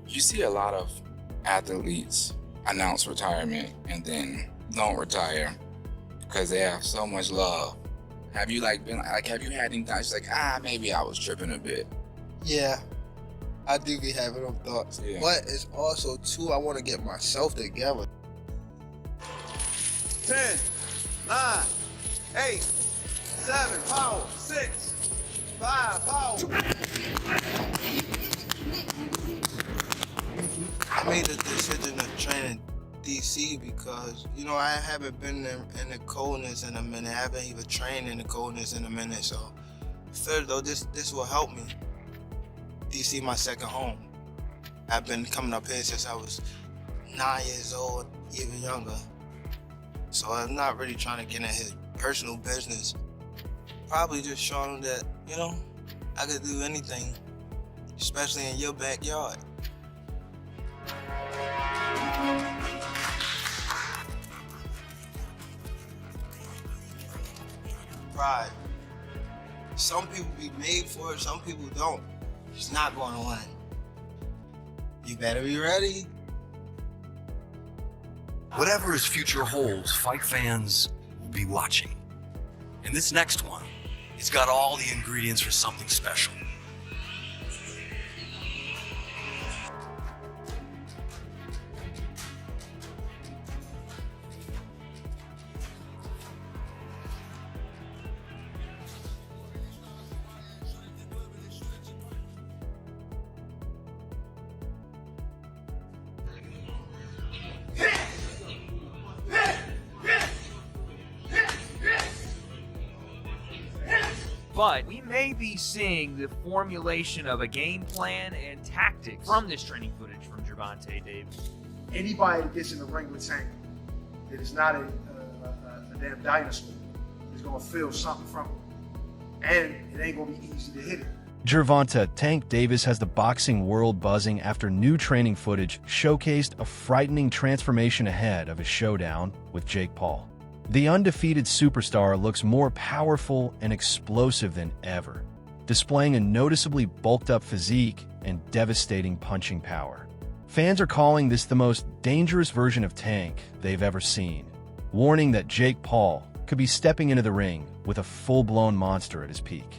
You see a lot of athletes announce retirement and then don't retire because they have so much love. Have you have you had any times like, maybe I was tripping a bit? Yeah, I do be having them thoughts. Yeah. But it's also too, I want to get myself together. 10, 9, 8, 7, power, 6, 5, power. I made a decision to train in DC because, I haven't been in the coldness in a minute. I haven't even trained in the coldness in a minute. So, third though, this will help me. DC my second home. I've been coming up here since I was 9 years old, even younger. So I'm not really trying to get in his personal business. Probably just showing him that, I could do anything, especially in your backyard. Pride. Some people be made for it, some people don't. It's not going to win. You better be ready. Whatever his future holds, fight fans will be watching. And this next one, it's got all the ingredients for something special. But we may be seeing the formulation of a game plan and tactics from this training footage from Gervonta Davis. Anybody that gets in the ring with Tank that is not a damn dinosaur is going to feel something from it. And it ain't going to be easy to hit it. Gervonta Tank Davis has the boxing world buzzing after new training footage showcased a frightening transformation ahead of his showdown with Jake Paul. The undefeated superstar looks more powerful and explosive than ever, displaying a noticeably bulked-up physique and devastating punching power. Fans are calling this the most dangerous version of Tank they've ever seen, warning that Jake Paul could be stepping into the ring with a full-blown monster at his peak.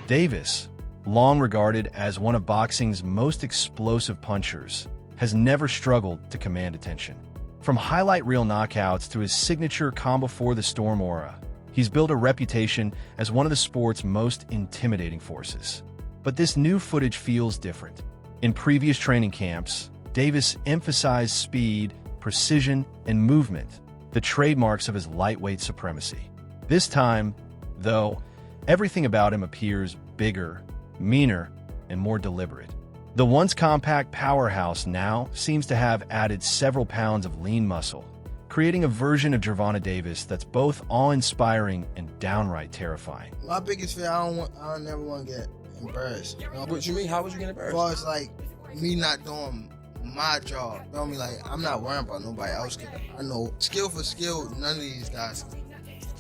Davis, long regarded as one of boxing's most explosive punchers, has never struggled to command attention. From highlight reel knockouts to his signature calm before the storm aura, he's built a reputation as one of the sport's most intimidating forces. But this new footage feels different. In previous training camps, Davis emphasized speed, precision, and movement, the trademarks of his lightweight supremacy. This time, though, everything about him appears bigger, meaner, and more deliberate. The once compact powerhouse now seems to have added several pounds of lean muscle, creating a version of Gervonta Davis that's both awe-inspiring and downright terrifying. My biggest fear, I don't never want to get embarrassed. What you mean? How would you get embarrassed? Well, it's like me not doing my job. You know what I mean? Like, I'm not worrying about nobody else. I know skill for skill, none of these guys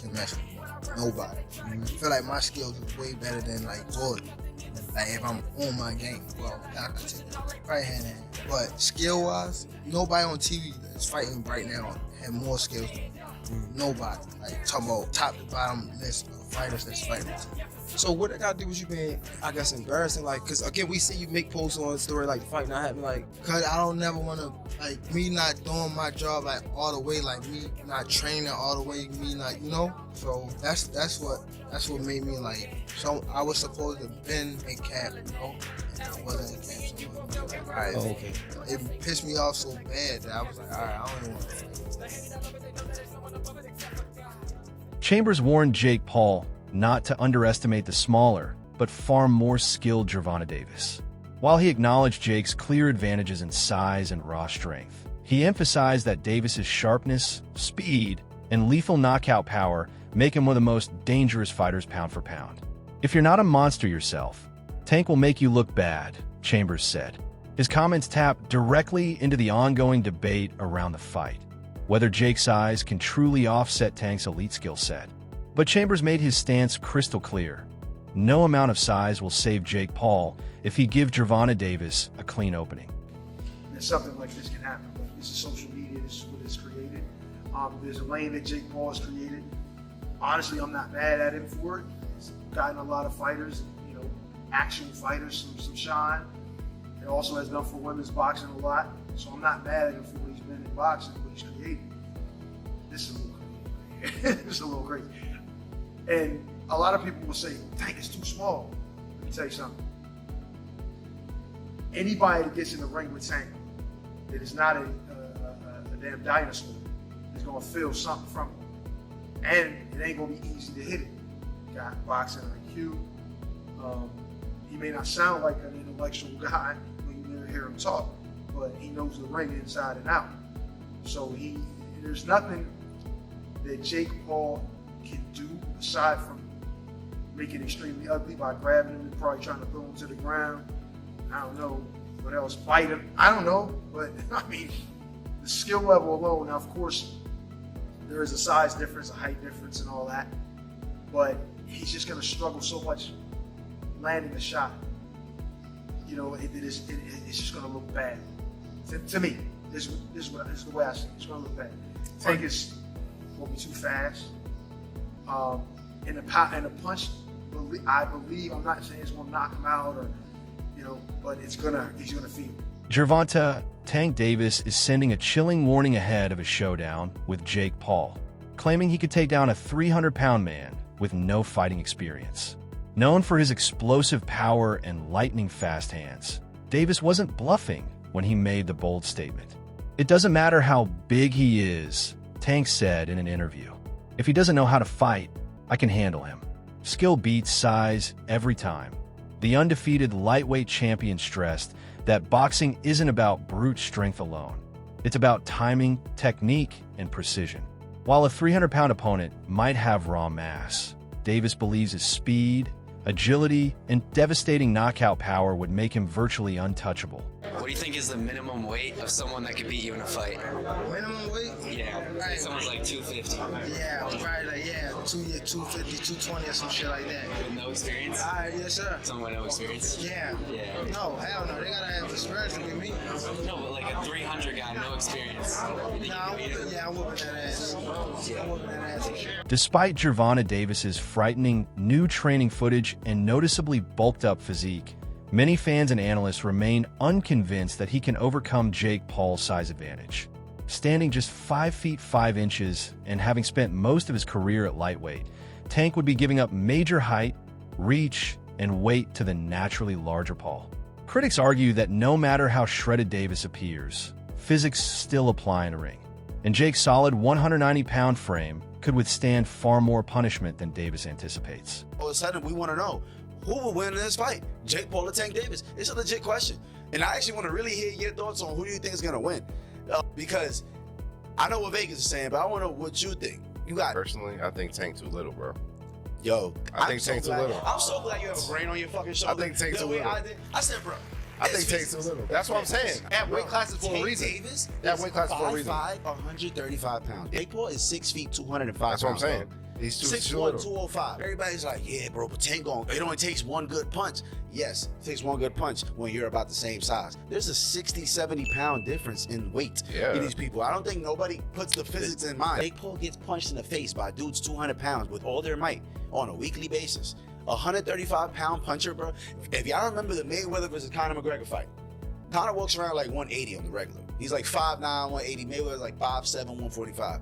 can mess with me. Nobody. I feel like my skills is way better than like Jordan. Like if I'm on my game, well, I can take it right hand in hand. But skill wise, nobody on TV that's fighting right now have more skills than me. Nobody. Like talking about top to bottom list of fighters that's fighting. So what it got to do with you being, I guess, embarrassing? Like, because again, we see you make posts on the story like the fight not happening. Like, cause I don't never want to, like, me not doing my job like all the way, like me not training all the way, me not, So that's what made me like. So I was supposed to been in camp, And I wasn't in camp. So all right, okay. It pissed me off so bad that I was like, all right, I don't even want to fight. Chambers warned Jake Paul not to underestimate the smaller, but far more skilled Gervonta Davis. While he acknowledged Jake's clear advantages in size and raw strength, he emphasized that Davis's sharpness, speed, and lethal knockout power make him one of the most dangerous fighters pound for pound. If you're not a monster yourself, Tank will make you look bad, Chambers said. His comments tap directly into the ongoing debate around the fight. whether Jake's size can truly offset Tank's elite skill set. But Chambers made his stance crystal clear. No amount of size will save Jake Paul if he gives Gervonta Davis a clean opening. And something like this can happen. But this is social media. This is what it's created. There's a lane that Jake Paul has created. Honestly, I'm not mad at him for it. He's gotten a lot of fighters, actual fighters, some shine. It also has done for women's boxing a lot. So I'm not mad at him for what he's been in boxing, what he's created. This is a little crazy. This is a little crazy. And a lot of people will say, Tank is too small. Let me tell you something. Anybody that gets in the ring with Tank that is not a damn dinosaur is going to feel something from him. And it ain't going to be easy to hit it. Got boxing IQ. He may not sound like an intellectual guy when you hear him talk, but he knows the ring inside and out. So there's nothing that Jake Paul can do aside from make it extremely ugly by grabbing him and probably trying to throw him to the ground. I don't know what else, fight him. I don't know, but I mean, the skill level alone. Now, of course, there is a size difference, a height difference, and all that. But he's just going to struggle so much landing the shot. It's just going to look bad. To me, this is the way I see it. It's going to look bad. Tank is going to be too fast. And the punch, I believe, I'm not saying it's going to knock him out but he's going to feel it. Gervonta Tank Davis is sending a chilling warning ahead of a showdown with Jake Paul, claiming he could take down a 300-pound man with no fighting experience. Known for his explosive power and lightning-fast hands, Davis wasn't bluffing when he made the bold statement. "It doesn't matter how big he is," Tank said in an interview. "If he doesn't know how to fight, I can handle him. Skill beats size every time." The undefeated lightweight champion stressed that boxing isn't about brute strength alone. It's about timing, technique, and precision. While a 300-pound opponent might have raw mass, Davis believes his speed, agility, and devastating knockout power would make him virtually untouchable. What do you think is the minimum weight of someone that could beat you in a fight? Minimum weight? Yeah, Right. someone's like 250. Yeah, probably 250, 220 or some shit like that. With no experience? Yes, sir. Someone with no experience? Yeah. Yeah. No, hell no. They gotta have experience to be me. No, but like a 300 guy, no experience. You think you Nah, can beat him? I'm whooping that ass. I'm whooping that ass for sure. Despite Gervonta Davis's frightening new training footage and noticeably bulked-up physique, many fans and analysts remain unconvinced that he can overcome Jake Paul's size advantage. Standing just 5 feet 5 inches and having spent most of his career at lightweight, Tank would be giving up major height, reach, and weight to the naturally larger Paul. Critics argue that no matter how shredded Davis appears, physics still apply in a ring, and Jake's solid 190-pound frame could withstand far more punishment than Davis anticipates. All of a sudden, we want to know who will win in this fight, Jake Paul or Tank Davis. It's a legit question, and I actually want to really hear your thoughts on who do you think is going to win, because I know what Vegas is saying, but I want to know what you think. You got Personally, I think Tank too little, bro. Yo, I think Tank's too little. I'm so glad you have a brain on your fucking shoulder. I think Tank's The too way little. I said, bro. I think Tank's too little. That's what I'm saying. That weight class is for a reason. Davis That weight class is for a reason. 5'5", 135 pounds. Jake Paul is 6 feet, 205 That's what I'm pounds, saying. bro. He's too 6'1", little. 205. Everybody's like, yeah, bro, but Tank it only takes one good punch. Yes, it takes one good punch when you're about the same size. There's a 60, 70-pound difference in weight in these people. I don't think nobody puts the physics in mind. Jake Paul gets punched in the face by dudes 200 pounds with all their might on a weekly basis. A 135-pound puncher, bro. If y'all remember the Mayweather versus Conor McGregor fight, Conor walks around like 180 on the regular. He's like 5'9", 180. Mayweather's like 5'7", 145.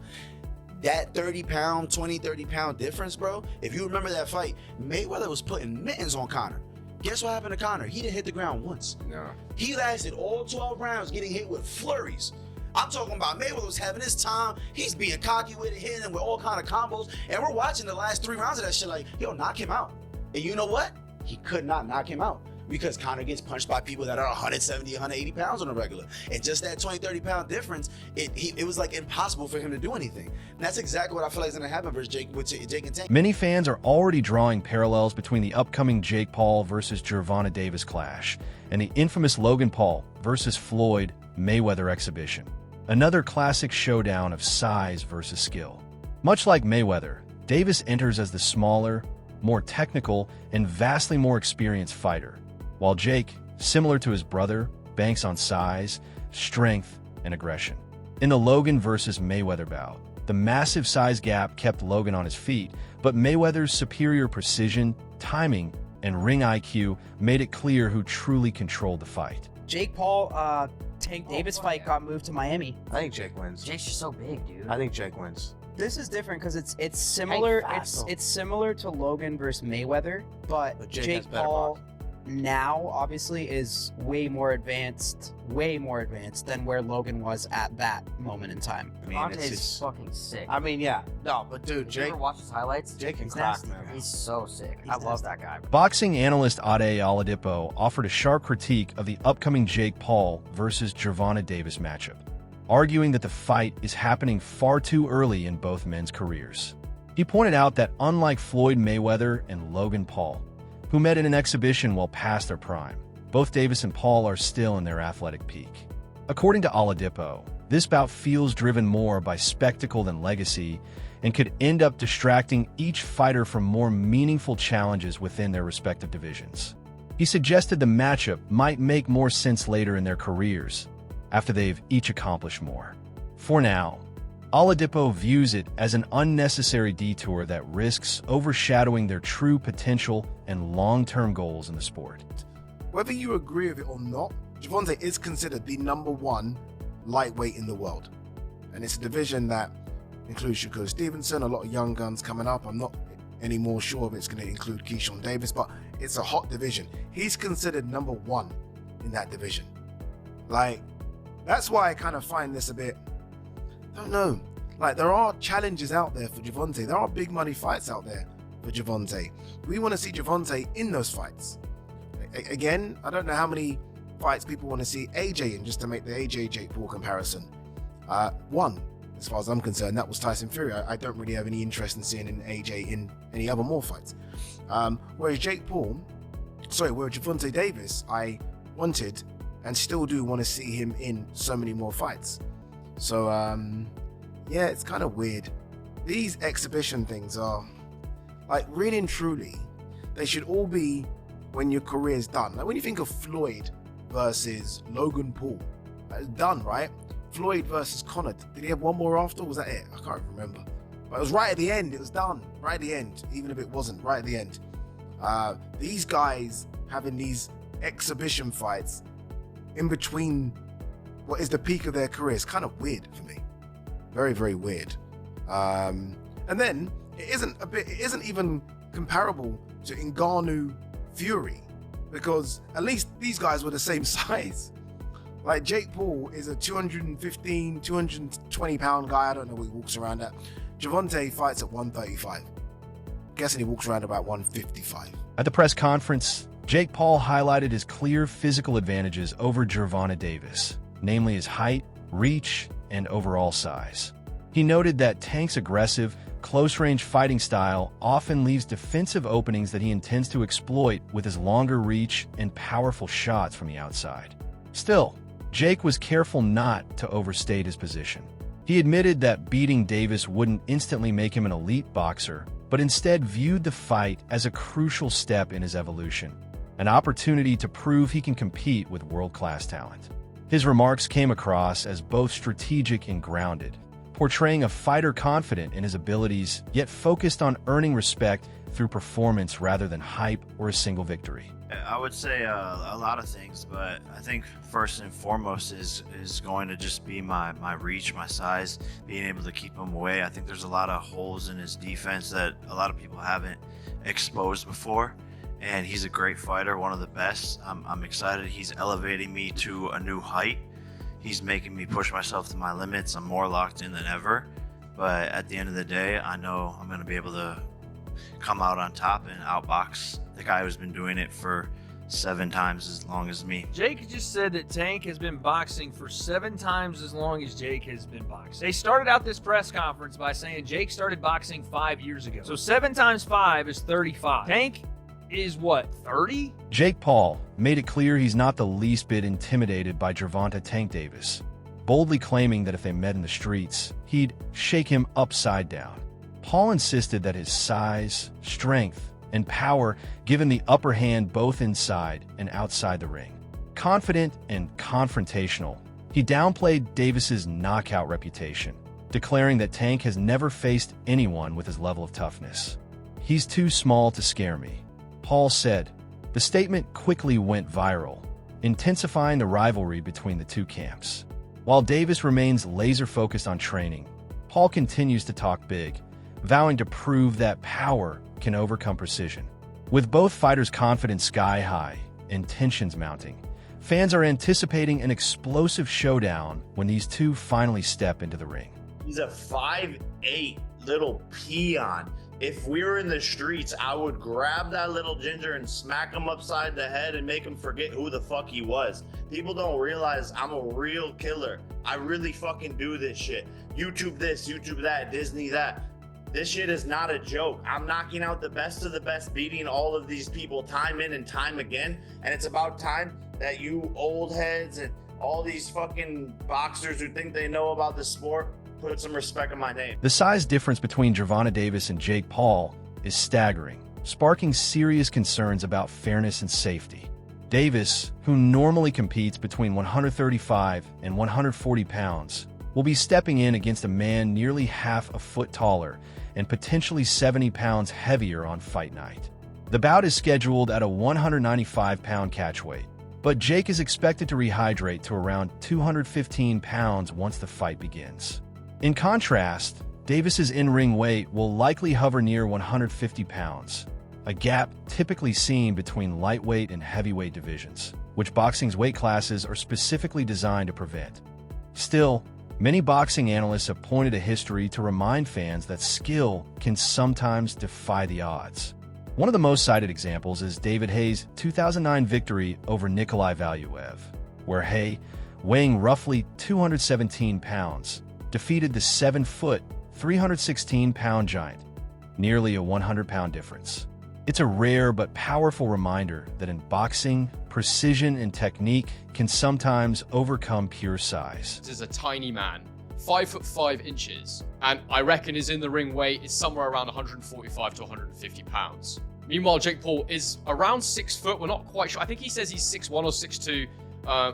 That 30-pound, 20, 30-pound difference, bro. If you remember that fight, Mayweather was putting mittens on Conor. Guess what happened to Conor? He didn't hit the ground once. No. He lasted all 12 rounds getting hit with flurries. I'm talking about Mayweather was having his time. He's being cocky with it, hitting him with all kind of combos. And we're watching the last 3 rounds of that shit like, yo, knock him out. And you know what? He could not knock him out because Conor gets punched by people that are 170, 180 pounds on a regular. And just that 20, 30-pound difference, it was like impossible for him to do anything. And that's exactly what I feel like is going to happen versus Jake and Tank. Many fans are already drawing parallels between the upcoming Jake Paul versus Gervonta Davis clash and the infamous Logan Paul versus Floyd Mayweather exhibition. another classic showdown of size versus skill. Much like Mayweather, Davis enters as the smaller, more technical, and vastly more experienced fighter, while Jake, similar to his brother, banks on size, strength, and aggression. In the Logan versus Mayweather bout, the massive size gap kept Logan on his feet, but Mayweather's superior precision, timing, and ring IQ made it clear who truly controlled the fight. Jake Paul, Tank Davis fight got moved to Miami. I think Jake wins. Jake's just so big, dude. I think Jake wins. This is different because it's similar. Fast, It's similar to Logan versus Mayweather, but Jake has Jake better Paul now obviously is way more advanced than where Logan was at that moment in time. I mean, Gervonta's it's just, fucking sick. I mean, yeah. No, but dude, Did you Jake. ever watch his highlights? Jake can He's crack, nasty. man. He's so sick. I love that guy. Boxing analyst Ade Oladipo offered a sharp critique of the upcoming Jake Paul versus Gervonta Davis matchup, arguing that the fight is happening far too early in both men's careers. He pointed out that unlike Floyd Mayweather and Logan Paul, who met in an exhibition while past their prime, both Davis and Paul are still in their athletic peak. According to Oladipo, this bout feels driven more by spectacle than legacy and could end up distracting each fighter from more meaningful challenges within their respective divisions. He suggested the matchup might make more sense later in their careers, after they've each accomplished more. For now, Oladipo views it as an unnecessary detour that risks overshadowing their true potential and long-term goals in the sport. Whether you agree with it or not, Gervonta is considered the #1 lightweight in the world. And it's a division that includes Shakur Stevenson, a lot of young guns coming up. I'm not any more sure if it's going to include Keyshawn Davis, but it's a hot division. He's considered #1 in that division. Like, that's why I kind of find this a bit, I don't know. Like, there are challenges out there for Gervonta. There are big money fights out there for Gervonta. We want to see Gervonta in those fights. Again, I don't know how many fights people want to see AJ in, just to make the AJ Jake Paul comparison. One, as far as I'm concerned, that was Tyson Fury. I don't really have any interest in seeing an AJ in any other more fights. Whereas Gervonta Davis, I wanted and still do want to see him in so many more fights. So, yeah, it's kind of weird. These exhibition things are, like, really and truly, they should all be when your career's done. Like, when you think of Floyd versus Logan Paul, it's done, right? Floyd versus Conor, did he have one more after, or was that it? I can't remember. But it was right at the end, it was done, right at the end, even if it wasn't, right at the end. These guys having these exhibition fights in between what is the peak of their career is kind of weird for me. Very, very weird. And then it isn't even comparable to Ngannou Fury, because at least these guys were the same size. Like, Jake Paul is a 215, 220 pound guy. I don't know what he walks around at. Gervonta fights at 135. Guessing he walks around about 155. At the press conference, Jake Paul highlighted his clear physical advantages over Gervonta Davis, namely his height, reach, and overall size. He noted that Tank's aggressive, close-range fighting style often leaves defensive openings that he intends to exploit with his longer reach and powerful shots from the outside. Still, Jake was careful not to overstate his position. He admitted that beating Davis wouldn't instantly make him an elite boxer, but instead viewed the fight as a crucial step in his evolution, an opportunity to prove he can compete with world-class talent. His remarks came across as both strategic and grounded, portraying a fighter confident in his abilities, yet focused on earning respect through performance rather than hype or a single victory. I would say a lot of things, but I think first and foremost is going to just be my reach, my size, being able to keep him away. I think there's a lot of holes in his defense that a lot of people haven't exposed before, and he's a great fighter, one of the best. I'm excited. He's elevating me to a new height. He's making me push myself to my limits. I'm more locked in than ever, but at the end of the day, I know I'm going to be able to come out on top and outbox the guy who's been doing it for 7 times as long as me. Jake just said that Tank has been boxing for 7 times as long as Jake has been boxing. They started out this press conference by saying Jake started boxing 5 years ago. So 7 times 5 is 35. Tank is what, 30? Jake Paul made it clear he's not the least bit intimidated by Gervonta Tank Davis, boldly claiming that if they met in the streets, he'd shake him upside down. Paul insisted that his size, strength, and power give him the upper hand both inside and outside the ring. Confident and confrontational, he downplayed Davis's knockout reputation, declaring that Tank has never faced anyone with his level of toughness. "He's too small to scare me," Paul said. The statement quickly went viral, intensifying the rivalry between the two camps. While Davis remains laser-focused on training, Paul continues to talk big, vowing to prove that power can overcome precision. With both fighters' confidence sky-high and tensions mounting, fans are anticipating an explosive showdown when these two finally step into the ring. He's a 5'8" little peon. If we were in the streets, I would grab that little ginger and smack him upside the head and make him forget who the fuck he was. People don't realize I'm a real killer. I really fucking do this shit. YouTube this, YouTube that, Disney that. This shit is not a joke. I'm knocking out the best of the best, beating all of these people time in and time again. And it's about time that you old heads and all these fucking boxers who think they know about the sport put some respect on my name. The size difference between Gervonta Davis and Jake Paul is staggering, sparking serious concerns about fairness and safety. Davis, who normally competes between 135 and 140 pounds, will be stepping in against a man nearly half a foot taller and potentially 70 pounds heavier on fight night. The bout is scheduled at a 195-pound catchweight, but Jake is expected to rehydrate to around 215 pounds once the fight begins. In contrast, Davis's in-ring weight will likely hover near 150 pounds, a gap typically seen between lightweight and heavyweight divisions, which boxing's weight classes are specifically designed to prevent. Still, many boxing analysts have pointed to history to remind fans that skill can sometimes defy the odds. One of the most cited examples is David Haye's 2009 victory over Nikolai Valuev, where Haye, weighing roughly 217 pounds, defeated the 7-foot, 316-pound giant, nearly a 100-pound difference. It's a rare but powerful reminder that in boxing, precision and technique can sometimes overcome pure size. This is a tiny man, 5'5", and I reckon his in the ring weight is somewhere around 145 to 150 pounds. Meanwhile, Jake Paul is around 6 foot. We're not quite sure. I think he says he's 6'1" or 6'2".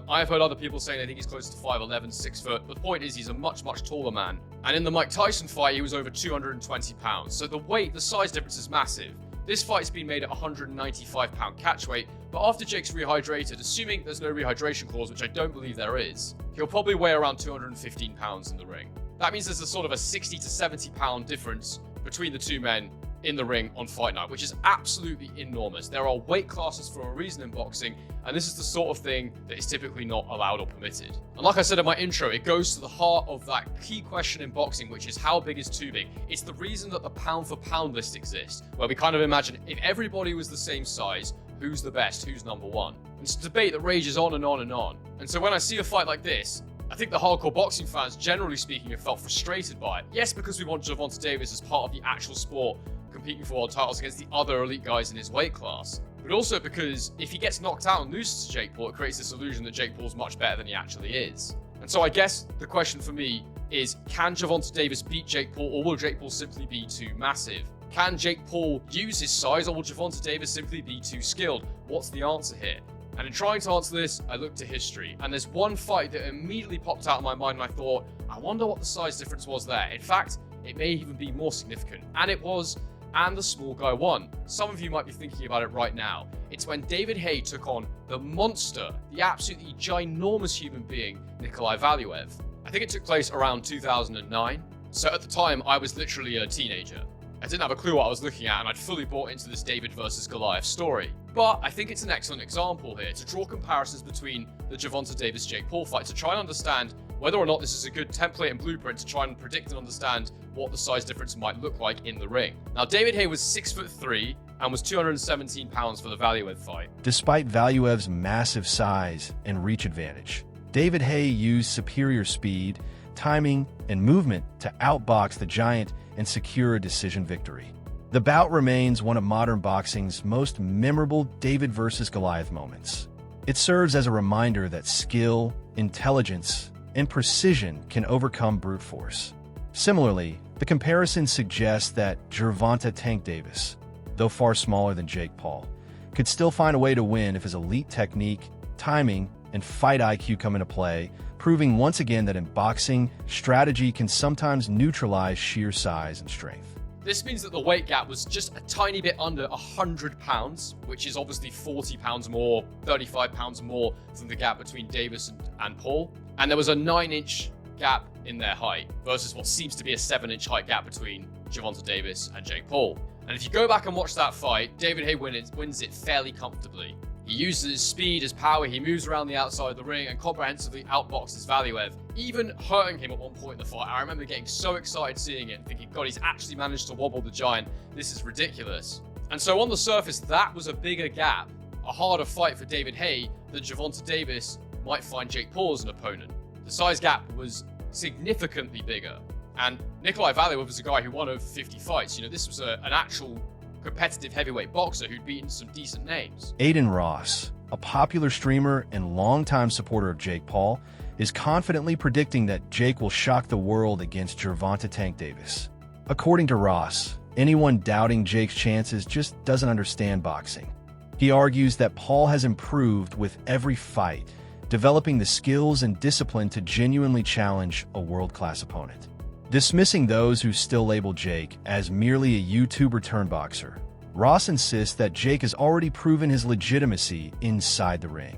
I've heard other people saying they think he's close to 5'11", 6 foot. But the point is, he's a much, much taller man. And in the Mike Tyson fight, he was over 220 pounds. So the size difference is massive. This fight's been made at 195-pound catchweight, but after Jake's rehydrated, assuming there's no rehydration clause, which I don't believe there is, he'll probably weigh around 215 pounds in the ring. That means there's a sort of a 60 to 70 pound difference between the two men in the ring on fight night, which is absolutely enormous. There are weight classes for a reason in boxing, and this is the sort of thing that is typically not allowed or permitted. And like I said in my intro, it goes to the heart of that key question in boxing, which is how big is too big? It's the reason that the pound for pound list exists, where we kind of imagine if everybody was the same size, who's the best, who's number one? And it's a debate that rages on and on and on. And so when I see a fight like this, I think the hardcore boxing fans, generally speaking, have felt frustrated by it. Yes, because we want Gervonta Davis as part of the actual sport, competing for world titles against the other elite guys in his weight class, but also because if he gets knocked out and loses to Jake Paul, it creates this illusion that Jake Paul's much better than he actually is. And so I guess the question for me is, can Gervonta Davis beat Jake Paul, or will Jake Paul simply be too massive? Can Jake Paul use his size, or will Gervonta Davis simply be too skilled? What's the answer here? And in trying to answer this, I looked to history, and there's one fight that immediately popped out of my mind, and I thought, I wonder what the size difference was there. In fact, it may even be more significant, and it was, and the small guy won. Some of you might be thinking about it right now. It's when David Haye took on the monster, the absolutely ginormous human being, Nikolai Valuev. I think it took place around 2009. So at the time, I was literally a teenager. I didn't have a clue what I was looking at, and I'd fully bought into this David versus Goliath story. But I think it's an excellent example here to draw comparisons between the Gervonta Davis-Jake Paul fight to try and understand whether or not this is a good template and blueprint to try and predict and understand what the size difference might look like in the ring. Now, David Haye was 6'3" and was 217 pounds for the Valuev fight. Despite Valuev's massive size and reach advantage, David Haye used superior speed, timing, and movement to outbox the giant and secure a decision victory. The bout remains one of modern boxing's most memorable David versus Goliath moments. It serves as a reminder that skill, intelligence, and precision can overcome brute force. Similarly, the comparison suggests that Gervonta Tank Davis, though far smaller than Jake Paul, could still find a way to win if his elite technique, timing, and fight IQ come into play, proving once again that in boxing, strategy can sometimes neutralize sheer size and strength. This means that the weight gap was just a tiny bit under 100 pounds, which is obviously 40 pounds more, 35 pounds more than the gap between Davis and Paul. And there was a 9-inch gap in their height versus what seems to be a 7-inch height gap between Gervonta Davis and Jake Paul. And if you go back and watch that fight, David Haye wins it fairly comfortably. He uses his speed, his power, he moves around the outside of the ring and comprehensively outboxes Valiev, even hurting him at one point in the fight. I remember getting so excited seeing it and thinking, God, he's actually managed to wobble the giant. This is ridiculous. And so on the surface, that was a bigger gap, a harder fight for David Haye than Gervonta Davis might find Jake Paul as an opponent. The size gap was significantly bigger. And Nikolai Valiev was a guy who won over 50 fights. You know, this was an actual competitive heavyweight boxer who'd beaten some decent names. Aiden Ross, a popular streamer and longtime supporter of Jake Paul, is confidently predicting that Jake will shock the world against Gervonta Tank Davis. According to Ross, anyone doubting Jake's chances just doesn't understand boxing. He argues that Paul has improved with every fight, developing the skills and discipline to genuinely challenge a world-class opponent. Dismissing those who still label Jake as merely a YouTuber-turned-boxer, Ross insists that Jake has already proven his legitimacy inside the ring.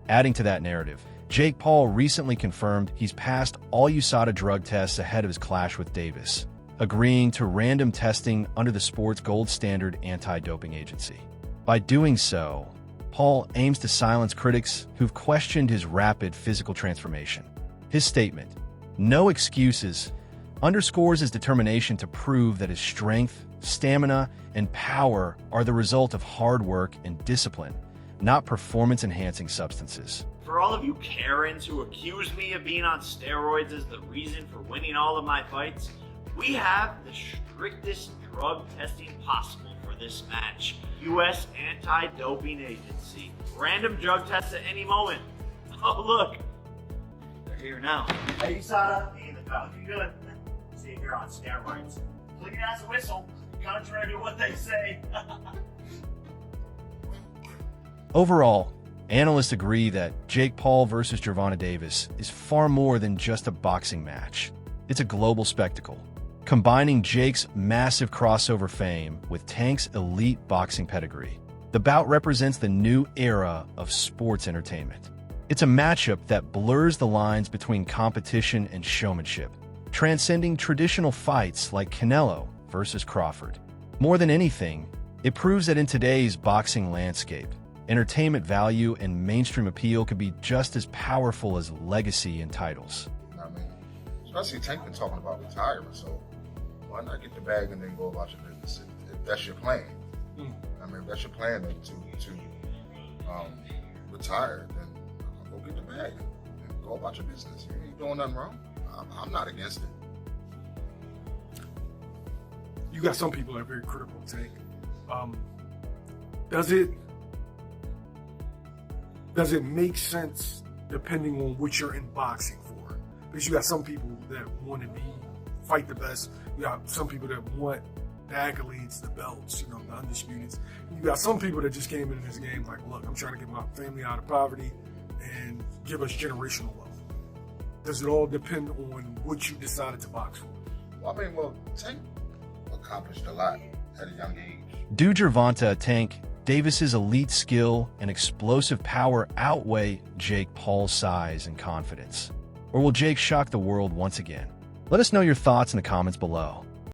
Adding to that narrative, Jake Paul recently confirmed he's passed all USADA drug tests ahead of his clash with Davis, agreeing to random testing under the sport's gold standard anti-doping agency. By doing so, Paul aims to silence critics who've questioned his rapid physical transformation. His statement, "No excuses," underscores his determination to prove that his strength, stamina, and power are the result of hard work and discipline, not performance-enhancing substances. For all of you Karens who accuse me of being on steroids as the reason for winning all of my fights, we have the strictest drug testing possible for this match. U.S. Anti-Doping Agency. Random drug tests at any moment. Oh, look. They're here now. Hey, USADA. Hey, the crowd looking good. See if you're on steroids. Clean as a whistle, contrary to what they say. Overall, analysts agree that Jake Paul versus Gervonta Davis is far more than just a boxing match. It's a global spectacle, combining Jake's massive crossover fame with Tank's elite boxing pedigree. The bout represents the new era of sports entertainment. It's a matchup that blurs the lines between competition and showmanship, transcending traditional fights like Canelo versus Crawford. More than anything, it proves that in today's boxing landscape, entertainment value and mainstream appeal could be just as powerful as legacy and titles. I mean, especially Tank been talking about retirement, so why not get the bag and then go about your business if that's your plan? I mean, if that's your plan to retire, then go get the bag and go about your business. You ain't doing nothing wrong. I'm not against it. You got some people that are very critical of Tank. Does it make sense depending on what you're in boxing for? Because you got some people that want to fight the best. You got some people that want the accolades, the belts, the undisputeds. You got some people that just came into this game like, look, I'm trying to get my family out of poverty and give us generational wealth. Does it all depend on what you decided to box for? Well, I mean, Tank accomplished a lot at a young age. Do Gervonta Tank Davis's elite skill and explosive power outweigh Jake Paul's size and confidence? Or will Jake shock the world once again? Let us know your thoughts in the comments below.